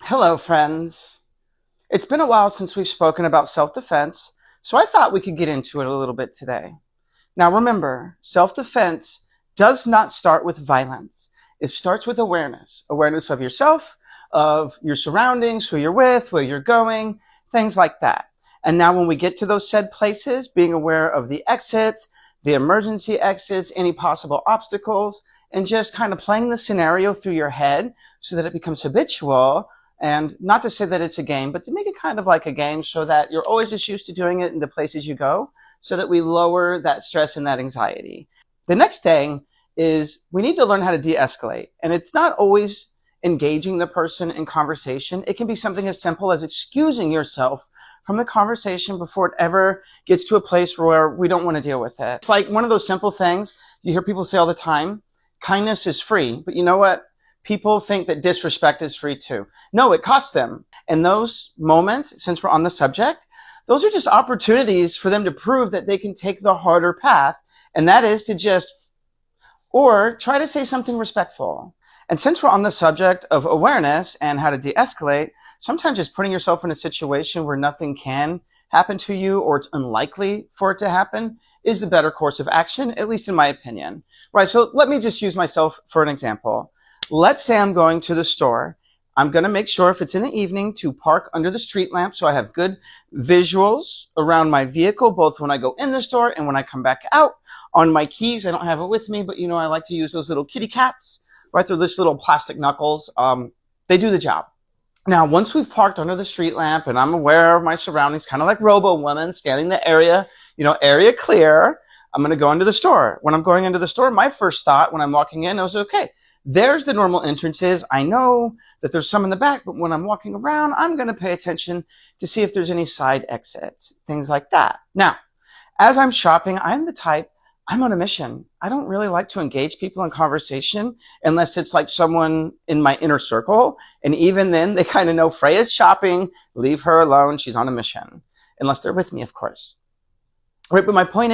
Hello, friends. It's been a while since we've spoken about self-defense, so I thought we could get into it a little bit today. Now remember, self-defense does not start with violence. It starts with awareness. Awareness of yourself, of your surroundings, who you're with, where you're going, things like that. And now when we get to those said places, being aware of the exits, the emergency exits, any possible obstacles, and just kind of playing the scenario through your head so that it becomes habitual. And not to say that it's a game, but to make it kind of like a game so that you're always just used to doing it in the places you go so that we lower that stress and that anxiety. The next thing is we need to learn how to de-escalate. And it's not always engaging the person in conversation. It can be something as simple as excusing yourself from the conversation before it ever gets to a place where we don't want to deal with it. It's like one of those simple things you hear people say all the time, kindness is free, but you know what? People think that disrespect is free too. No, it costs them. And those moments, since we're on the subject, those are just opportunities for them to prove that they can take the harder path. And that is to just, or try to say something respectful. And since we're on the subject of awareness and how to de-escalate, sometimes just putting yourself in a situation where nothing can happen to you or it's unlikely for it to happen is the better course of action, at least in my opinion. Right, so let me just use myself for an example. Let's say I'm going to the store. I'm going to make sure if it's in the evening to park under the street lamp so I have good visuals around my vehicle, both when I go in the store and when I come back out. On my keys, I don't have it with me, but you know, I like to use those little kitty cats, right? They're just little plastic knuckles. They do the job. Now, once we've parked under the street lamp and I'm aware of my surroundings, kind of like Robo Woman, scanning the area, area clear, I'm going to go into the store. When I'm going into the store, my first thought when I'm walking in is, okay, there's the normal entrances. I know that there's some in the back, but when I'm walking around, I'm going to pay attention to see if there's any side exits, things like that. Now, as I'm shopping, I'm on a mission. I don't really like to engage people in conversation unless it's like someone in my inner circle. And even then, they kind of know Freya's shopping, leave her alone. She's on a mission. Unless they're with me, of course. Right, but my point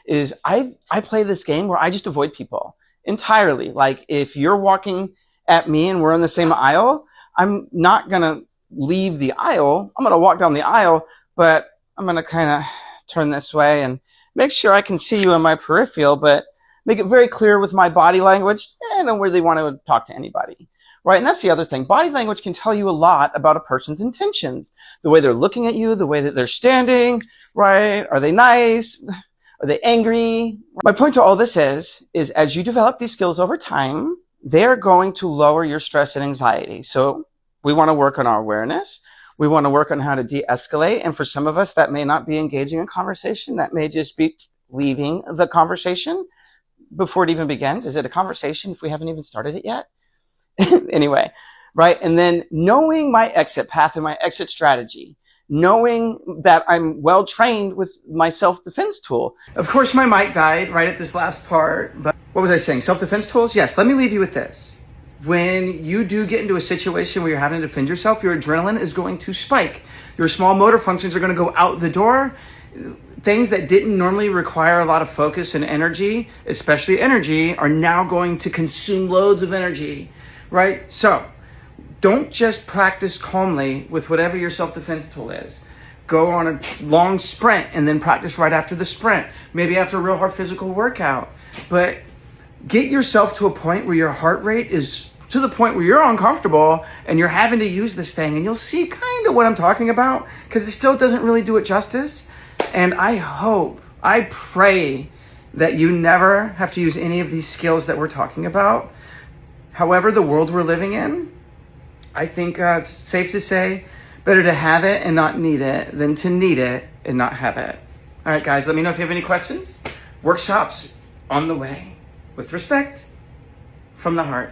is I play this game where I just avoid people entirely. Like if you're walking at me and we're in the same aisle, I'm not going to leave the aisle. I'm going to walk down the aisle, but I'm going to kind of turn this way and make sure I can see you in my peripheral, but make it very clear with my body language. I don't really want to talk to anybody. Right, and that's the other thing. Body language can tell you a lot about a person's intentions. The way they're looking at you, the way that they're standing, right? Are they nice? Are they angry? My point to all this is as you develop these skills over time, they're going to lower your stress and anxiety. So we want to work on our awareness. We want to work on how to de-escalate. And for some of us, that may not be engaging in conversation. That may just be leaving the conversation before it even begins. Is it a conversation if we haven't even started it yet? Anyway, right? And then knowing my exit path and my exit strategy, knowing that I'm well trained with my self-defense tool. Of course, my mic died right at this last part, but what was I saying? Self-defense tools? Yes, let me leave you with this. When you do get into a situation where you're having to defend yourself, your adrenaline is going to spike. Your small motor functions are going to go out the door. Things that didn't normally require a lot of focus and energy, especially energy, are now going to consume loads of energy, right? So don't just practice calmly with whatever your self-defense tool is. Go on a long sprint and then practice right after the sprint, maybe after a real hard physical workout. But get yourself to a point where your heart rate is to the point where you're uncomfortable and you're having to use this thing. And you'll see kind of what I'm talking about because it still doesn't really do it justice. And I pray that you never have to use any of these skills that we're talking about. However, the world we're living in, I think it's safe to say better to have it and not need it than to need it and not have it. All right, guys, let me know if you have any questions. Workshops on the way. With respect, from the heart.